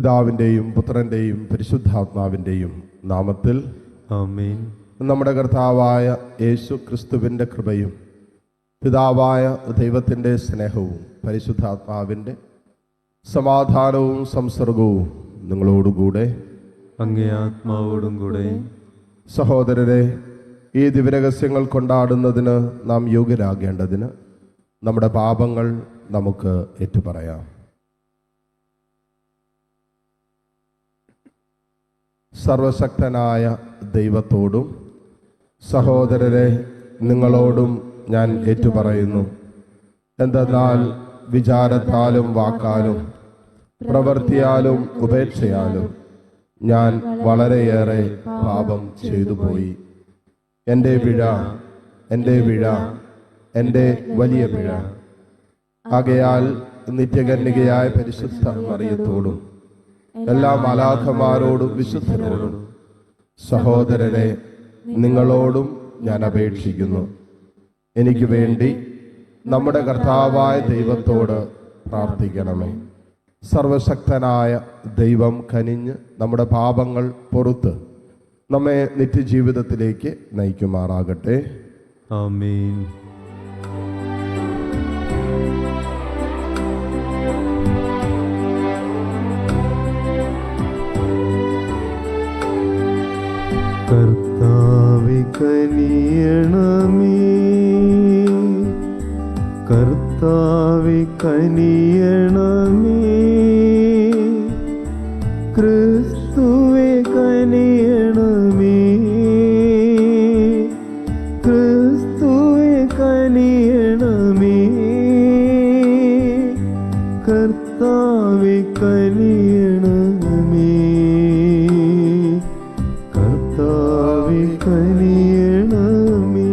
പിതാവിൻ്റെയും പുത്രൻ്റെയും പരിശുദ്ധാത്മാവിൻ്റെയും നാമത്തിൽ ആമേൻ. നമ്മുടെ കർത്താവായ യേശു ക്രിസ്തുവിൻ്റെ കൃപയും പിതാവായ ദൈവത്തിൻ്റെ സ്നേഹവും പരിശുദ്ധാത്മാവിൻ്റെ സമാധാനവും സംസർഗവും നിങ്ങളോടുകൂടെ അങ്ങേ ആത്മാവോടും കൂടെ. സഹോദരരെ, ഈ ദിവ്യരഹസ്യങ്ങൾ കൊണ്ടാടുന്നതിന് നാം യോഗ്യരാകേണ്ടതിന് നമ്മുടെ പാപങ്ങൾ നമുക്ക് ഏറ്റുപറയാം. സർവശക്തനായ ദൈവത്തോടും സഹോദരരെ നിങ്ങളോടും ഞാൻ ഏറ്റുപറയുന്നു. എന്തെന്നാൽ വിചാരത്താലും വാക്കാലും പ്രവൃത്തിയാലും ഉപേക്ഷയാലും ഞാൻ വളരെയേറെ പാപം ചെയ്തു പോയി. എൻ്റെ പിഴ, എൻ്റെ വലിയ പിഴ. ആകയാൽ നിത്യകന്യകയായ പരിശുദ്ധ മറിയത്തോടും എല്ലാ മാലാഖമാരോടും വിശുദ്ധരോടും സഹോദരരെ നിങ്ങളോടും ഞാൻ അപേക്ഷിക്കുന്നു, എനിക്ക് വേണ്ടി നമ്മുടെ കർത്താവായ ദൈവത്തോട് പ്രാർത്ഥിക്കണമേ. സർവശക്തനായ ദൈവം കനിഞ്ഞ് നമ്മുടെ പാപങ്ങൾ പൊറുത്ത് നമ്മെ നിത്യജീവിതത്തിലേക്ക് നയിക്കുമാറാകട്ടെ. ആമേൻ. കർത്താവേ കനിയണമേ, കർത്താവേ കനിയണമേ, ക്രിസ്തുവേ കനിയണമേ, ക്രിസ്തുവേ കനിയണമേ, കർത്താവേ കനിയണമേ, കർത്താവേ കനിയണമേ.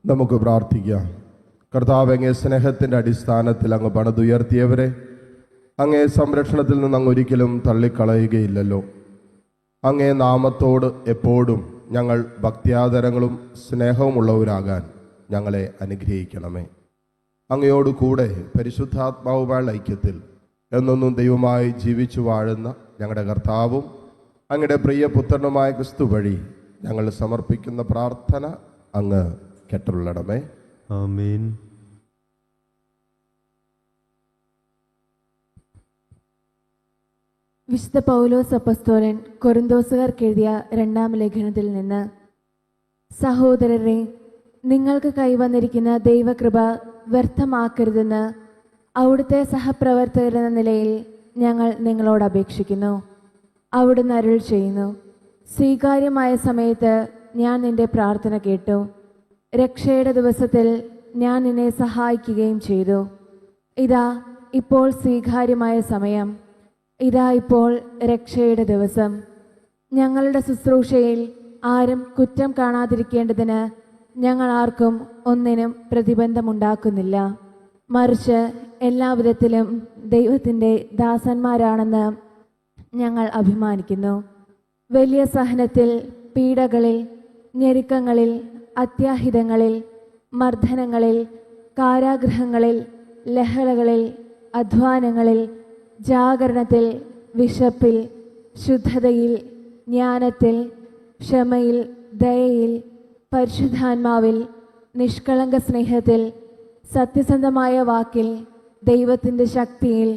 നമുക്ക് പ്രാർത്ഥിക്കാം. കർത്താവ്, അങ്ങേ സ്നേഹത്തിൻ്റെ അടിസ്ഥാനത്തിൽ അങ്ങ് പണിതുയർത്തിയവരെ അങ്ങേ സംരക്ഷണത്തിൽ നിന്ന് അങ്ങ് ഒരിക്കലും തള്ളിക്കളയുകയില്ലല്ലോ. അങ്ങേ നാമത്തോട് എപ്പോഴും ഞങ്ങൾ ഭക്ത്യാദരങ്ങളും സ്നേഹവുമുള്ളവരാകാൻ ഞങ്ങളെ അനുഗ്രഹിക്കണമേ. അങ്ങയോട് കൂടെ പരിശുദ്ധാത്മാവുമായുള്ള ഐക്യത്തിൽ എന്നൊന്നും ദൈവമായി ജീവിച്ചു വാഴുന്ന ഞങ്ങളുടെ കർത്താവും അങ്ങയുടെ പ്രിയ പുത്രനുമായ ക്രിസ്തു വഴി ഞങ്ങൾ സമർപ്പിക്കുന്ന പ്രാർത്ഥന അങ്ങ് കേട്ടുള്ളണമേ. ആമേൻ. വിശുദ്ധ പൗലോസ് അപ്പസ്തോലൻ കൊരിന്തോസുകാർക്ക് എഴുതിയ 2-ാം ലേഖനത്തിൽ നിന്ന്: സഹോദരരെ, നിങ്ങൾക്ക് കൈവന്നിരിക്കുന്ന ദൈവകൃപ വ്യർത്ഥമാക്കരുതെന്ന് അവിടുത്തെ സഹപ്രവർത്തകരെന്ന നിലയിൽ ഞങ്ങൾ നിങ്ങളോട് അപേക്ഷിക്കുന്നു. അവിടുന്ന് അരുൾ ചെയ്യുന്നു: സ്വീകാര്യമായ സമയത്ത് ഞാൻ നിന്റെ പ്രാർത്ഥന കേട്ടു, രക്ഷയുടെ ദിവസത്തിൽ ഞാൻ നിന്നെ സഹായിക്കുകയും ചെയ്തു. ഇതാ ഇപ്പോൾ സ്വീകാര്യമായ സമയം, ഇതാ ഇപ്പോൾ രക്ഷയുടെ ദിവസം. ഞങ്ങളുടെ ശുശ്രൂഷയിൽ ആരും കുറ്റം കാണാതിരിക്കേണ്ടതിന് ഞങ്ങൾ ആർക്കും ഒന്നിനും പ്രതിബന്ധമുണ്ടാക്കുന്നില്ല. മറിച്ച് എല്ലാവിധത്തിലും ദൈവത്തിൻ്റെ ദാസന്മാരാണെന്ന് ഞങ്ങൾ അഭിമാനിക്കുന്നു. വലിയ സഹനത്തിൽ, പീഡകളിൽ, ഞെരുക്കങ്ങളിൽ, അത്യാഹിതങ്ങളിൽ, മർദ്ദനങ്ങളിൽ, കാരാഗൃഹങ്ങളിൽ, ലഹളകളിൽ, അധ്വാനങ്ങളിൽ, ജാഗരണത്തിൽ, വിശപ്പിൽ, ശുദ്ധതയിൽ, ജ്ഞാനത്തിൽ, ക്ഷമയിൽ, ദയയിൽ, പരിശുദ്ധാത്മാവിൽ, നിഷ്കളങ്ക സ്നേഹത്തിൽ, സത്യസന്ധമായ വാക്കിൽ, ദൈവത്തിൻ്റെ ശക്തിയിൽ,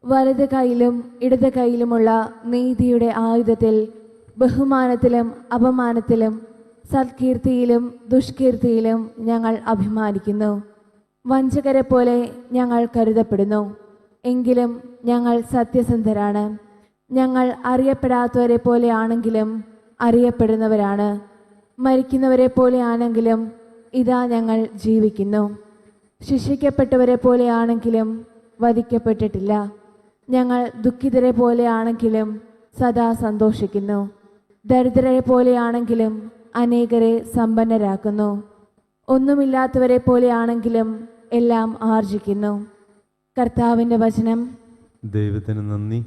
വലത് കൈയിലും ഇടത് കൈയിലുമുള്ള നീതിയുടെ ആയുധത്തിൽ, ബഹുമാനത്തിലും അപമാനത്തിലും, സത്കീർത്തിയിലും ദുഷ്കീർത്തിയിലും ഞങ്ങൾ അഭിമാനിക്കുന്നു. വഞ്ചകരെ പോലെ ഞങ്ങൾ കരുതപ്പെടുന്നു, എങ്കിലും ഞങ്ങൾ സത്യസന്ധരാണ്. ഞങ്ങൾ അറിയപ്പെടാത്തവരെ പോലെ ആണെങ്കിലും അറിയപ്പെടുന്നവരാണ്. മരിക്കുന്നവരെ പോലെ ആണെങ്കിലും ഇതാ ഞങ്ങൾ ജീവിക്കുന്നു. ശിക്ഷിക്കപ്പെട്ടവരെ പോലെ ആണെങ്കിലും വധിക്കപ്പെട്ടിട്ടില്ല. ഞങ്ങൾ ദുഃഖിതരെ പോലെ ആണെങ്കിലും സദാ സന്തോഷിക്കുന്നു. ദരിദ്രരെ പോലെയാണെങ്കിലും അനേകരെ സമ്പന്നരാക്കുന്നു. ഒന്നുമില്ലാത്തവരെ പോലെയാണെങ്കിലും എല്ലാം ആർജിക്കുന്നു. കർത്താവിൻ്റെ വചനം. ദൈവത്തിന് നന്ദി.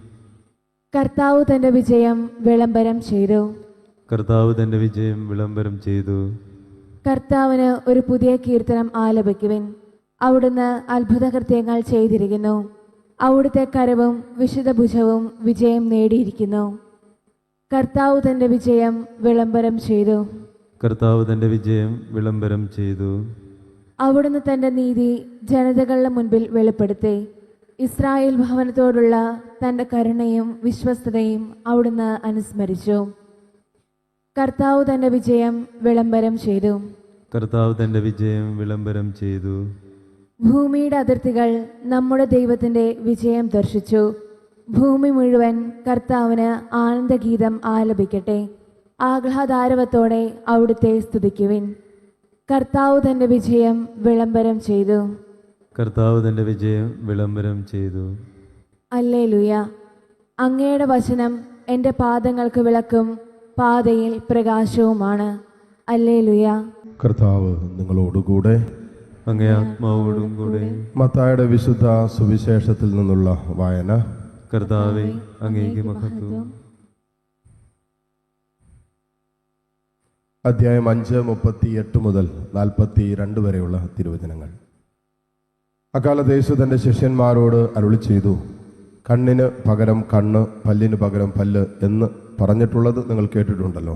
കർത്താവ് തൻ്റെ വിജയം വിളംബരം ചെയ്തു. കർത്താവ് തൻ്റെ വിജയം വിളംബരം ചെയ്തു. കർത്താവിന് ഒരു പുതിയ കീർത്തനം ആലപിക്കുവിൻ. അവിടുന്ന് അത്ഭുതകൃത്യങ്ങൾ ചെയ്തിരിക്കുന്നു. അവിടുത്തെ കരവും വിശുദ്ധ ഭുജവും വിജയം നേടിയിരിക്കുന്നു. കർത്താവ് തന്റെ വിജയം വിളംബരം ചെയ്തു. കർത്താവ് തന്റെ വിജയം വിളംബരം ചെയ്തു. അവിടുന്ന് തന്റെ നീതി ജനതകളുടെ മുൻപിൽ വെളിപ്പെടുത്തി. ഇസ്രായേൽ ഭവനത്തോടുള്ള തന്റെ കരുണയും വിശ്വസ്തതയും അവിടുന്ന് അനുസ്മരിച്ചു. കർത്താവ് തന്റെ വിജയം വിളംബരം ചെയ്തു. കർത്താവ് തന്റെ വിജയം വിളംബരം ചെയ്തു. ഭൂമിയുടെ അതിർത്തികൾ നമ്മുടെ ദൈവത്തിന്റെ വിജയം ദർശിച്ചു. ഭൂമി മുഴുവൻ കർത്താവിന് ആനന്ദഗീതം ആലപിക്കട്ടെ. ആഹ്ലാദാരവത്തോടെ അവിടുത്തെ സ്തുതിക്കുവിൻ. കർത്താവ് തന്റെ വിജയം വിളംബരം ചെയ്തു. കർത്താവ് തന്റെ വിജയം വിളംബരം ചെയ്തു. ഹല്ലേലൂയ. അങ്ങയുടെ വചനം എൻ്റെ പാദങ്ങൾക്ക് വിളക്കും പാതയിൽ പ്രകാശവുമാണ്. ഹല്ലേലൂയ. കർത്താവ് നിങ്ങളോടുകൂടെ. അങ്ങേ ആത്മാവോടും കൂടെ. മത്തായിയുടെ വിശുദ്ധ സുവിശേഷത്തിൽ നിന്നുള്ള വായന. കർത്താവേ, അങ്ങേക്ക് മഹത്വം. അധ്യായം 5:38 മുതൽ 42 വരെയുള്ള തിരുവചനങ്ങൾ. അക്കാലത്ത് യേശു തൻ്റെ ശിഷ്യന്മാരോട് അരുളി ചെയ്തു, കണ്ണിന് പകരം കണ്ണ്, പല്ലിന് പകരം പല്ല് എന്ന് പറഞ്ഞിട്ടുള്ളത് നിങ്ങൾ കേട്ടിട്ടുണ്ടല്ലോ.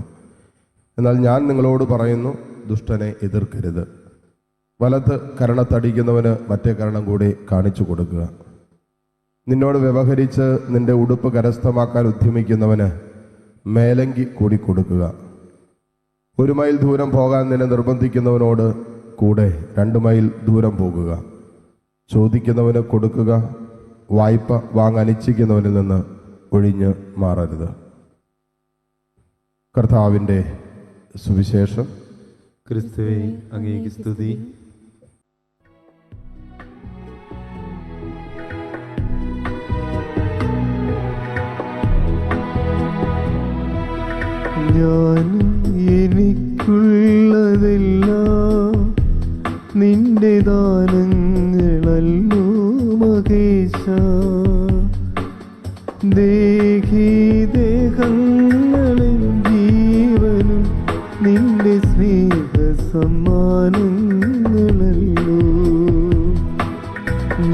എന്നാൽ ഞാൻ നിങ്ങളോട് പറയുന്നു, ദുഷ്ടനെ എതിർക്കരുത്. വലത്ത് കരണത്തടിക്കുന്നവന് മറ്റേ കരണം കൂടി കാണിച്ചു കൊടുക്കുക. നിന്നോട് വ്യവഹരിച്ച് നിന്റെ ഉടുപ്പ് കരസ്ഥമാക്കാൻ ഉദ്യമിക്കുന്നവന് മേലങ്കി കൂടി കൊടുക്കുക. 1 മൈൽ ദൂരം പോകാൻ നിന്നെ നിർബന്ധിക്കുന്നവനോട് കൂടെ 2 മൈൽ ദൂരം പോകുക. ചോദിക്കുന്നവന് കൊടുക്കുക. വായ്പ വാങ്ങാൻ ഇച്ഛിക്കുന്നവനിൽ നിന്ന് ഒഴിഞ്ഞ് മാറരുത്. കർത്താവിൻ്റെ സുവിശേഷം. ക്രിസ്തുവേ, അങ്ങേക്ക് സ്തുതി. ഞാൻ എനിക്കുള്ളതെല്ലാം നിന്റെ ദാനങ്ങളല്ലോ മഹേശ. ദേഹി ദേഹങ്ങളും ജീവനും നിന്റെ സ്നേഹ സമ്മാനങ്ങളല്ലോ.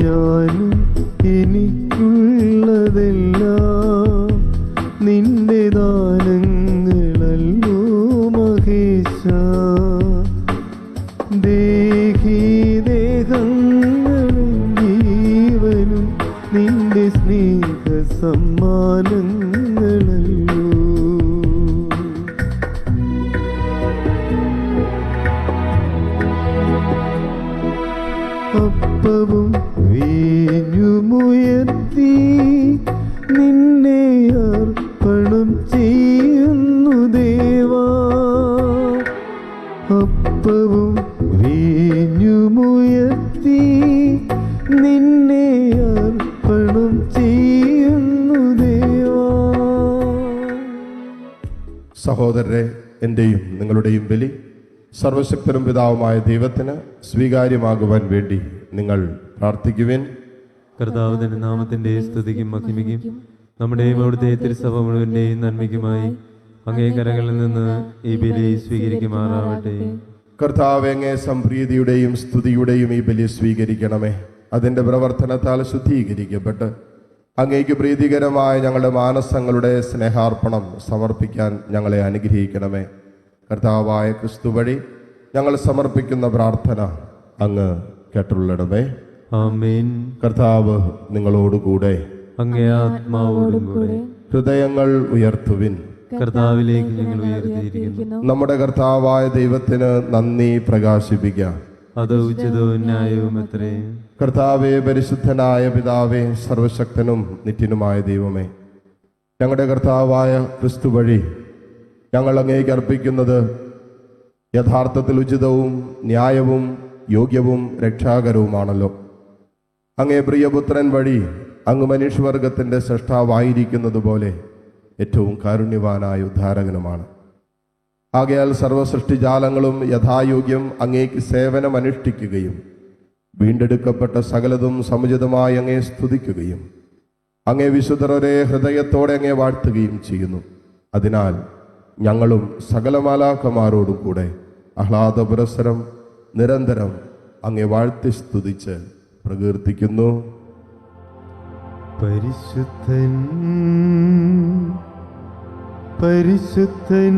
ഞാനും എനിക്കുള്ളതെല്ലാം നിന്റെ ദാനങ്ങളല്ലോ മഹേശ. ദേഹി ദേഹങ്ങളും ജീവനും നിന്റെ സ്നേഹ സമ്മാനങ്ങളല്ലോ. അപ്പവും വീഞ്ഞുമുയർത്തി നിന്നെ അർപ്പണം ചെയ്യുന്നു ദേവാ. അപ്പവും വീഞ്ഞുമുയർത്തി നിന്നെ അർപ്പണം ചെയ്യുന്നു ദേവാ. സഹോദരരെ, എൻ്റെയും നിങ്ങളുടെയും ബലി സർവശക്തനും പിതാവുമായ ദൈവത്തിന് സ്വീകാര്യമാകുവാൻ വേണ്ടി നിങ്ങൾ പ്രാർത്ഥിക്കുവിൻ. കർത്താവ് തന്റെ നാമത്തിന്റെ സ്തുതിക്കും മഹിമയ്ക്കും നമ്മുടെയും അവിടുത്തെ തിരുസഭ മുഴുവന്റെയും നന്മയ്ക്കുമായി അങ്ങേ കരങ്ങളിൽ നിന്ന് ഈ ബലി സ്വീകരിക്കുമാറാവട്ടെ. കർത്താവ്, അങ്ങേ സംപ്രീതിയുടെയും സ്തുതിയുടെയും ഈ ബലി സ്വീകരിക്കണമേ. അതിൻ്റെ പ്രവർത്തനത്താൽ ശുദ്ധീകരിക്കപ്പെട്ട് അങ്ങേക്ക് പ്രീതികരമായ ഞങ്ങളുടെ മാനസങ്ങളുടെ സ്നേഹാർപ്പണം സമർപ്പിക്കാൻ ഞങ്ങളെ അനുഗ്രഹിക്കണമേ. കർത്താവായ ക്രിസ്തു വഴി ഞങ്ങൾ സമർപ്പിക്കുന്ന പ്രാർത്ഥന അങ്ങ് കേട്ടുള്ളണമേ. ആമേൻ. കർത്താവ് നിങ്ങളോടുകൂടെ. അങ്ങേ ആത്മാവോടും കൂടെ. ഹൃദയങ്ങൾ ഉയർത്തുവിൻ. കർത്താവിലേക്ക് ഞങ്ങൾ ഉയർത്തിയിരിക്കുന്നു. നമ്മുടെ കർത്താവായ ദൈവത്തിന് നന്ദി പ്രകാശിപ്പിക്കാം. അത് ഉചിതവും ന്യായവും അത്രേ. കർത്താവേ, പരിശുദ്ധനായ പിതാവേ, സർവശക്തനും നിത്യനുമായ ദൈവമേ, ഞങ്ങളുടെ കർത്താവായ ക്രിസ്തു വഴി ഞങ്ങൾ അങ്ങേക്ക് അർപ്പിക്കുന്നത് യഥാർത്ഥത്തിൽ ഉചിതവും ന്യായവും യോഗ്യവും രക്ഷാകരവുമാണല്ലോ. അങ്ങേ പ്രിയപുത്രൻ വഴി അങ്ങ് മനുഷ്യവർഗത്തിൻ്റെ സൃഷ്ടാവായിരിക്കുന്നത് പോലെ ഏറ്റവും കാരുണ്യവാനായ ഉദ്ധാരകനുമാണ്. ആകയാൽ സർവസൃഷ്ടിജാലങ്ങളും യഥായോഗ്യം അങ്ങേക്ക് സേവനം അനുഷ്ഠിക്കുകയും വീണ്ടെടുക്കപ്പെട്ട സകലതും സമുചിതമായി അങ്ങേ സ്തുതിക്കുകയും അങ്ങേ വിശുദ്ധർ ഒരേ ഹൃദയത്തോടെ അങ്ങേ വാഴ്ത്തുകയും ചെയ്യുന്നു. അതിനാൽ ഞങ്ങളും സകല മാലാഖമാരോടും കൂടെ ആഹ്ലാദ പുരസ്സരം നിരന്തരം അങ്ങേ വാഴ്ത്തി സ്തുതിച്ച് പ്രകീർത്തിക്കുന്നു. പരിശുദ്ധൻ പരിശുദ്ധൻ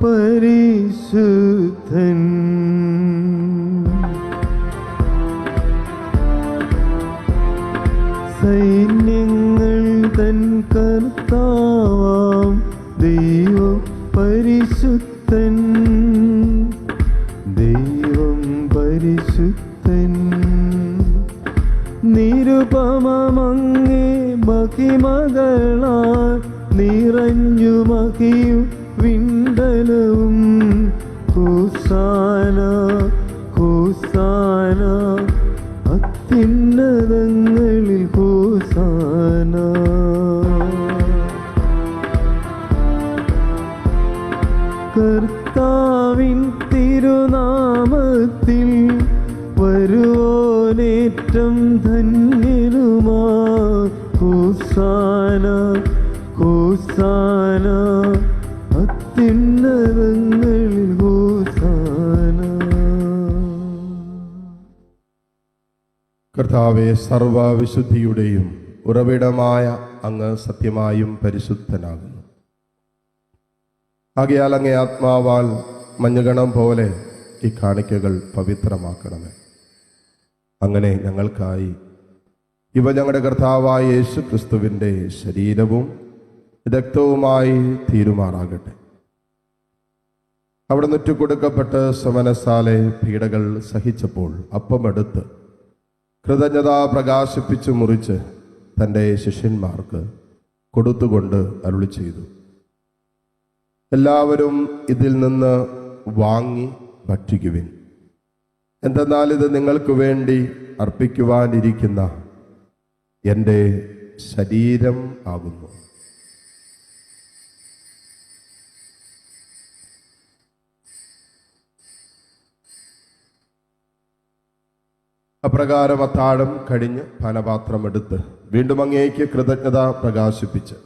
പരിശുദ്ധൻ. സൈന്യങ്ങൾ തൻ കർത്താവാം ദൈവം പരിശുദ്ധൻ, ദൈവം പരിശുദ്ധൻ. നിരുപമങ്ങേ മഹിമകളാൽ നിറഞ്ഞു മഹിയും വിണ്ടലവും. ഹോസാന ഹോസാന അത്യുന്നതങ്ങളിൽ ഹോസാന. കർത്താവിൻ തിരുനാമത്തിൽ വരുവോനേറ്റം ധന്യനുമാ. ഹോസാന ഹോസാന അത്യുന്നതങ്ങളിൽ ഹോസാന. കർത്താവെ, സർവവിശുദ്ധിയുടെയും ഉറവിടമായ അങ്ങ് സത്യമായും പരിശുദ്ധനാകുന്നു. ആകയാൽ അങ്ങേ ആത്മാവാൽ മഞ്ഞുകണം പോലെ ഈ കാണിക്കകൾ പവിത്രമാക്കണമേ. അങ്ങനെ ഞങ്ങൾക്കായി ഇവ ഞങ്ങളുടെ കർത്താവായ യേശു ക്രിസ്തുവിൻ്റെ ശരീരവും രക്തവുമായി തീരുമാറാകട്ടെ. അവിടെ നുറ്റുകൊടുക്കപ്പെട്ട് സമനസാലെ പീഡകൾ സഹിച്ചപ്പോൾ അപ്പമെടുത്ത് കൃതജ്ഞത പ്രകാശിപ്പിച്ചു മുറിച്ച് തൻ്റെ ശിഷ്യന്മാർക്ക് കൊടുത്തുകൊണ്ട് അരുളി ചെയ്തു, എല്ലാവരും ഇതിൽ നിന്ന് വാങ്ങി ഭക്ഷിക്കുവിൻ. എന്തെന്നാൽ ഇത് നിങ്ങൾക്ക് വേണ്ടി അർപ്പിക്കുവാനിരിക്കുന്ന എൻ്റെ ശരീരം ആകുന്നു. അപ്രകാരം അത്താഴം കഴിഞ്ഞ് പാനപാത്രമെടുത്ത് വീണ്ടും അങ്ങേക്ക് കൃതജ്ഞത പ്രകാശിപ്പിച്ച്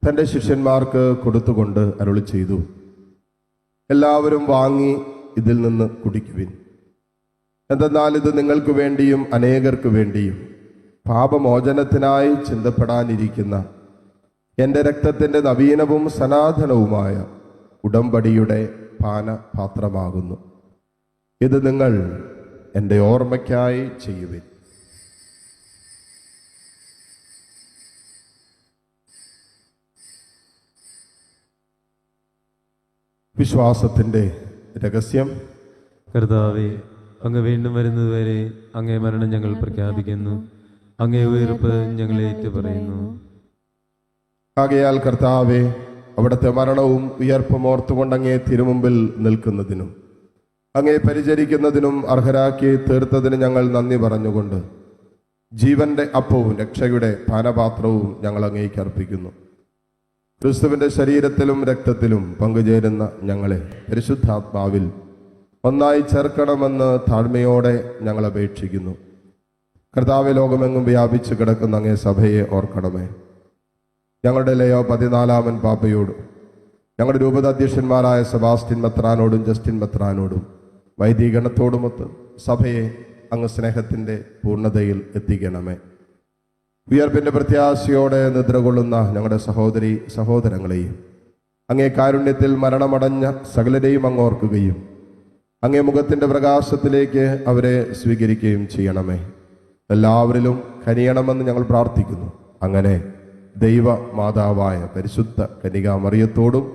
തൻ്റെ ശിഷ്യന്മാർക്ക് കൊടുത്തുകൊണ്ട് അരുളി ചെയ്തു, എല്ലാവരും വാങ്ങി ഇതിൽ നിന്ന് കുടിക്കുവിൻ. എന്തെന്നാൽ ഇത് നിങ്ങൾക്ക് വേണ്ടിയും അനേകർക്ക് വേണ്ടിയും പാപമോചനത്തിനായി ചിന്തപ്പെടാനിരിക്കുന്ന എൻ്റെ രക്തത്തിൻ്റെ നവീനവും സനാതനവുമായ ഉടമ്പടിയുടെ പാനപാത്രമാകുന്നു. ഇത് നിങ്ങൾ എൻ്റെ ഓർമ്മയ്ക്കായി ചെയ്യുവിൻ. വിശ്വാസത്തിൻ്റെ രഹസ്യം. കർത്താവേ, അങ്ങ് വീണ്ടും വരുന്നതുവരെ അങ്ങേ മരണം ഞങ്ങൾ പ്രഖ്യാപിക്കുന്നു, അങ്ങേ ഉയർപ്പ് ഞങ്ങളെ ഏറ്റുപറയുന്നു. ആകയാൽ കർത്താവേ, അവിടുത്തെ മരണവും ഉയർപ്പും ഓർത്തുകൊണ്ട് അങ്ങേ തിരുമുമ്പിൽ നിൽക്കുന്നതിനും അങ്ങേ പരിചരിക്കുന്നതിനും അർഹരാക്കി തീർത്തതിന് ഞങ്ങൾ നന്ദി പറഞ്ഞുകൊണ്ട് ജീവന്റെ അപ്പവും രക്ഷയുടെ പാനപാത്രവും ഞങ്ങൾ അങ്ങേക്ക് അർപ്പിക്കുന്നു. ക്രിസ്തുവിൻ്റെ ശരീരത്തിലും രക്തത്തിലും പങ്കുചേരുന്ന ഞങ്ങളെ പരിശുദ്ധാത്മാവിൽ ഒന്നായി ചേർക്കണമെന്ന് താഴ്മയോടെ ഞങ്ങൾ അപേക്ഷിക്കുന്നു. കർത്താവെ, ലോകമെങ്ങും വ്യാപിച്ചു കിടക്കുന്ന അങ്ങേ സഭയെ ഓർക്കണമേ. ഞങ്ങളുടെ ലയോ 14 പാപ്പയോടും ഞങ്ങളുടെ രൂപതാധ്യക്ഷന്മാരായ സെബാസ്റ്റ്യൻ മെത്രാനോടും ജസ്റ്റിൻ മെത്രാനോടും വൈദികഗണത്തോടുമൊത്ത് സഭയെ അങ്ങ് സ്നേഹത്തിൻ്റെ പൂർണ്ണതയിൽ എത്തിക്കണമേ. ഉയർപ്പിൻ്റെ പ്രത്യാശയോടെ നിദ്രകൊള്ളുന്ന ഞങ്ങളുടെ സഹോദരി സഹോദരങ്ങളെയും അങ്ങേ കാരുണ്യത്തിൽ മരണമടഞ്ഞ സകലരെയും അങ്ങ് ഓർക്കുകയും അങ്ങേ മുഖത്തിൻ്റെ പ്രകാശത്തിലേക്ക് അവരെ സ്വീകരിക്കുകയും ചെയ്യണമേ. എല്ലാവരിലും കനിയണമെന്ന് ഞങ്ങൾ പ്രാർത്ഥിക്കുന്നു. അങ്ങനെ ദൈവ മാതാവായ പരിശുദ്ധ കന്യകാമറിയത്തോടും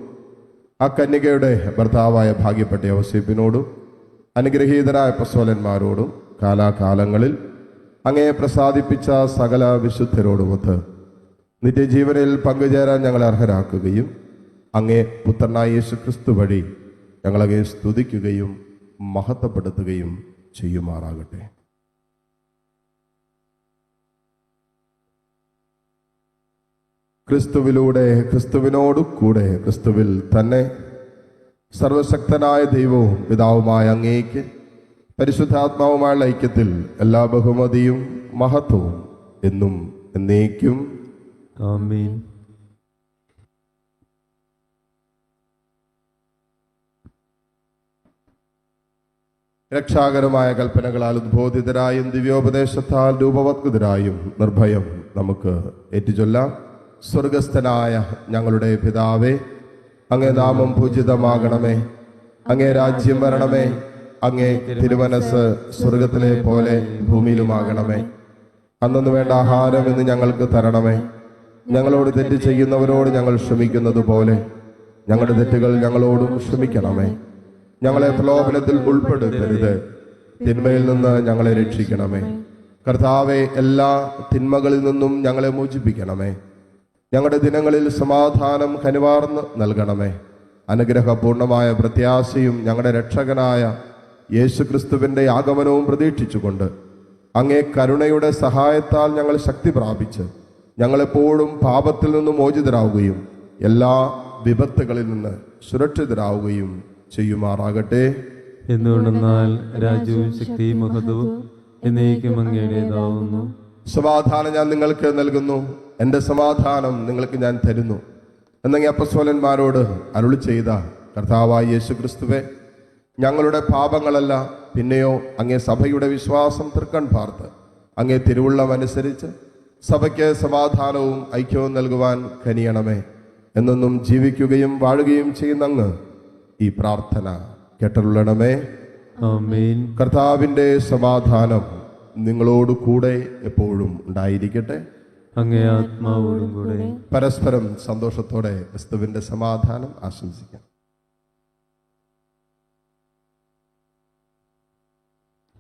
ആ കന്യകയുടെ ഭർത്താവായ ഭാഗ്യപ്പെട്ട യോസേപ്പിനോടും അനുഗ്രഹീതരായ അപ്പോസ്തലന്മാരോടും കാലാകാലങ്ങളിൽ അങ്ങയെ പ്രസാദിപ്പിച്ച സകല വിശുദ്ധരോടുമൊത്ത് നിത്യജീവനിൽ പങ്കുചേരാൻ ഞങ്ങളെ അർഹരാക്കുകയും അങ്ങേ പുത്രനായ യേശു ക്രിസ്തു വഴി ഞങ്ങളങ്ങയെ സ്തുതിക്കുകയും മഹത്വപ്പെടുത്തുകയും ചെയ്യുമാറാകട്ടെ. ക്രിസ്തുവിലൂടെ, ക്രിസ്തുവിനോടു കൂടെ, ക്രിസ്തുവിൽ തന്നെ സർവശക്തനായ ദൈവവും പിതാവുമായ അങ്ങേക്ക് പരിശുദ്ധാത്മാവുമായുള്ള ഐക്യത്തിൽ എല്ലാ ബഹുമതിയും മഹത്വവും എന്നും എന്നേക്കും ആമേൻ. രക്ഷാകരമായ കൽപ്പനകളാൽ ഉദ്ബോധിതരായും ദിവ്യോപദേശത്താൽ രൂപവത്കൃതരായും നിർഭയം നമുക്ക് ഏറ്റുചൊല്ലാം. സ്വർഗസ്ഥനായ ഞങ്ങളുടെ പിതാവേ, അങ്ങേ നാമം പൂജിതമാകണമേ. അങ്ങേ രാജ്യം വരണമേ. അങ്ങേ തിരുമനസ് സ്വർഗത്തിലെ പോലെ ഭൂമിയിലുമാകണമേ. അന്നു വേണ്ട ആഹാരം ഇന്ന് ഞങ്ങൾക്ക് തരണമേ. ഞങ്ങളോട് തെറ്റ് ചെയ്യുന്നവരോട് ഞങ്ങൾ ക്ഷമിക്കുന്നത് പോലെ ഞങ്ങളുടെ തെറ്റുകൾ ഞങ്ങളോടും ക്ഷമിക്കണമേ. ഞങ്ങളെ പ്രലോഭനത്തിൽ ഉൾപ്പെടുത്തരുത്, തിന്മയിൽ നിന്ന് ഞങ്ങളെ രക്ഷിക്കണമേ. കർത്താവെ, എല്ലാ തിന്മകളിൽ നിന്നും ഞങ്ങളെ മോചിപ്പിക്കണമേ. ഞങ്ങളുടെ ദിനങ്ങളിൽ സമാധാനം കനിവാർന്ന് നൽകണമേ. അനുഗ്രഹപൂർണമായ പ്രത്യാശയും ഞങ്ങളുടെ രക്ഷകനായ യേശുക്രിസ്തുവിൻ്റെ ആഗമനവും പ്രതീക്ഷിച്ചുകൊണ്ട് അങ്ങേ കരുണയുടെ സഹായത്താൽ ഞങ്ങൾ ശക്തി പ്രാപിച്ച് ഞങ്ങളെപ്പോഴും പാപത്തിൽ നിന്ന് മോചിതരാവുകയും എല്ലാ വിപത്തുകളിൽ നിന്ന് സുരക്ഷിതരാവുകയും ചെയ്യുമാറാകട്ടെ. എന്തുകൊണ്ടെന്നാൽ രാജ്യവും ശക്തിയും മഹത്വവും എന്നേക്കും അങ്ങയുടേതാവുന്നു. സമാധാനം ഞാൻ നിങ്ങൾക്ക് നൽകുന്നു, എൻ്റെ സമാധാനം നിങ്ങൾക്ക് ഞാൻ തരുന്നു എന്നങ്ങ് അപ്പസ്തോലന്മാരോട് അരുളി ചെയ്ത കർത്താവായ യേശുക്രിസ്തുവേ, ഞങ്ങളുടെ പാപങ്ങളല്ല, പിന്നെയോ അങ്ങേ സഭയുടെ വിശ്വാസം തൃക്കൺ പാർത്ത് അങ്ങേ തിരുവുള്ളം അനുസരിച്ച് സഭയ്ക്ക് സമാധാനവും ഐക്യവും നൽകുവാൻ കനിയണമേ. എന്നൊന്നും ജീവിക്കുകയും വാഴുകയും ചെയ്യുന്ന അങ്ങ് ഈ പ്രാർത്ഥന കേട്ടരുളണമേ. ആമേൻ. കർത്താവിൻ്റെ സമാധാനം നിങ്ങളോട് കൂടെ എപ്പോഴും ഉണ്ടായിരിക്കട്ടെ. അങ്ങേ ആത്മാവോടും കൂടെ. പരസ്പരം സന്തോഷത്തോടെ ക്രിസ്തുവിൻ്റെ സമാധാനം ആശംസിക്കാം.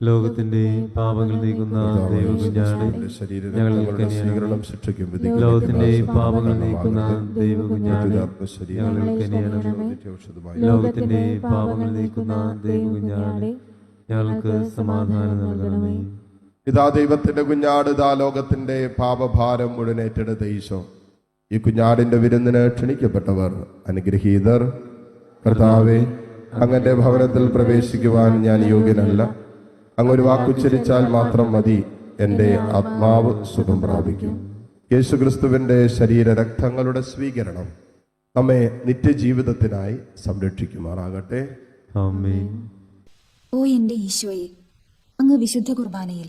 ലോകത്തിന്റെ പാപങ്ങൾ നീക്കുന്ന ദൈവകുഞ്ഞാടെ ഞങ്ങൾക്ക് സ്വീകരണം ശിക്ഷയ്ക്കും ലോകത്തിന്റെ പാപങ്ങൾ നീക്കുന്ന ദൈവകുഞ്ഞാടെ ഞങ്ങൾക്ക് ലോകത്തിന്റെ പാപങ്ങൾ നീക്കുന്ന ദൈവകുഞ്ഞാടെ ഞങ്ങൾക്ക് സമാധാനം നൽകണമേ. ഇതാ ദൈവത്തിന്റെ കുഞ്ഞാട്, ഇതാ ലോകത്തിന്റെ പാപഭാരം മുഴുവൻ ഏറ്റെടുത്ത ഈശോ. ഈ കുഞ്ഞാടിന്റെ വിരുന്നിന് ക്ഷണിക്കപ്പെട്ടവർ അനുഗ്രഹീതർ. കർത്താവെ, അങ്ങന്റെ ഭവനത്തിൽ പ്രവേശിക്കുവാൻ ഞാൻ യോഗ്യനല്ല. അങ്ങൊരു വാക്കുച്ചരിച്ചാൽ മാത്രം മതി, എൻ്റെ ആത്മാവ് സുഖം പ്രാപിക്കും. യേശുക്രിസ്തുവിൻ്റെ ശരീരരക്തങ്ങളുടെ സ്വീകരണം നമ്മെ നിത്യജീവിതത്തിനായി സംരക്ഷിക്കുമാറാകട്ടെ. ആമേൻ. ഓ എൻ്റെ ഈശോയെ, അങ്ങ് വിശുദ്ധ കുർബാനയിൽ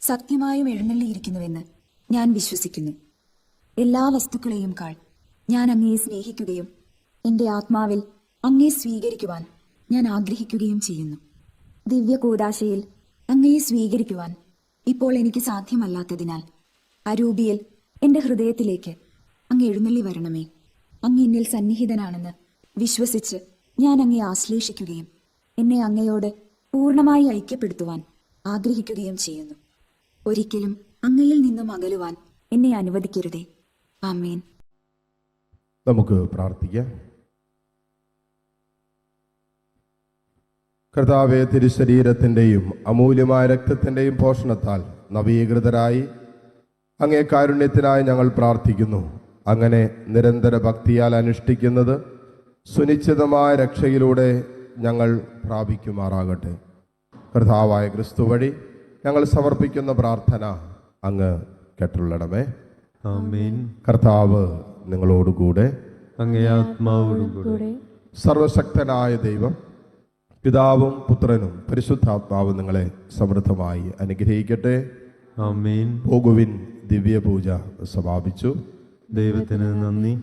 സത്യമായും എഴുന്നള്ളിയിരിക്കുന്നുവെന്ന് ഞാൻ വിശ്വസിക്കുന്നു. എല്ലാ വസ്തുക്കളെയും കാൾ ഞാൻ അങ്ങയെ സ്നേഹിക്കുകയും എൻ്റെ ആത്മാവിൽ അങ്ങയെ സ്വീകരിക്കുവാൻ ഞാൻ ആഗ്രഹിക്കുകയും ചെയ്യുന്നു. ദിവ്യ കൂദാശയിൽ അങ്ങയെ സ്വീകരിക്കുവാൻ ഇപ്പോൾ എനിക്ക് സാധ്യമല്ലാത്തതിനാൽ അരൂപിയിൽ എൻ്റെ ഹൃദയത്തിലേക്ക് അങ്ങ് എഴുന്നള്ളി വരണമേ. അങ്ങ് എന്നിൽ സന്നിഹിതനാണെന്ന് വിശ്വസിച്ച് ഞാൻ അങ്ങയെ ആശ്ലേഷിക്കുകയും എന്നെ അങ്ങയോട് പൂർണ്ണമായി ഐക്യപ്പെടുത്തുവാൻ ആഗ്രഹിക്കുകയും ചെയ്യുന്നു. ഒരിക്കലും അങ്ങയിൽ നിന്നും അകലുവാൻ എന്നെ അനുവദിക്കരുതേ. ആമേൻ. നമുക്ക് പ്രാർത്ഥിക്കാം. കർത്താവെ, തിരുശരീരത്തിൻ്റെയും അമൂല്യമായ രക്തത്തിൻ്റെയും പോഷണത്താൽ നവീകൃതരായി അങ്ങേ കാരുണ്യത്തിനായി ഞങ്ങൾ പ്രാർത്ഥിക്കുന്നു. അങ്ങനെ നിരന്തര ഭക്തിയാൽ അനുഷ്ഠിക്കുന്നത് സുനിശ്ചിതമായ രക്ഷയിലൂടെ ഞങ്ങൾ പ്രാപിക്കുമാറാകട്ടെ. കർത്താവായ ക്രിസ്തു വഴി ഞങ്ങൾ സമർപ്പിക്കുന്ന പ്രാർത്ഥന അങ്ങ് കേട്ടുള്ളണമേ. ആമേൻ. കർത്താവ് നിങ്ങളോടുകൂടെ. അങ്ങേ ആത്മാവോടും കൂടെ. സർവശക്തനായ ദൈവം പിതാവും പുത്രനും പരിശുദ്ധാത്മാവും നിങ്ങളെ സമൃദ്ധമായി അനുഗ്രഹിക്കട്ടെ. ആമേൻ. പോകുവിൻ, ദിവ്യപൂജ സമാപിച്ചു. ദൈവത്തിന് നന്ദി.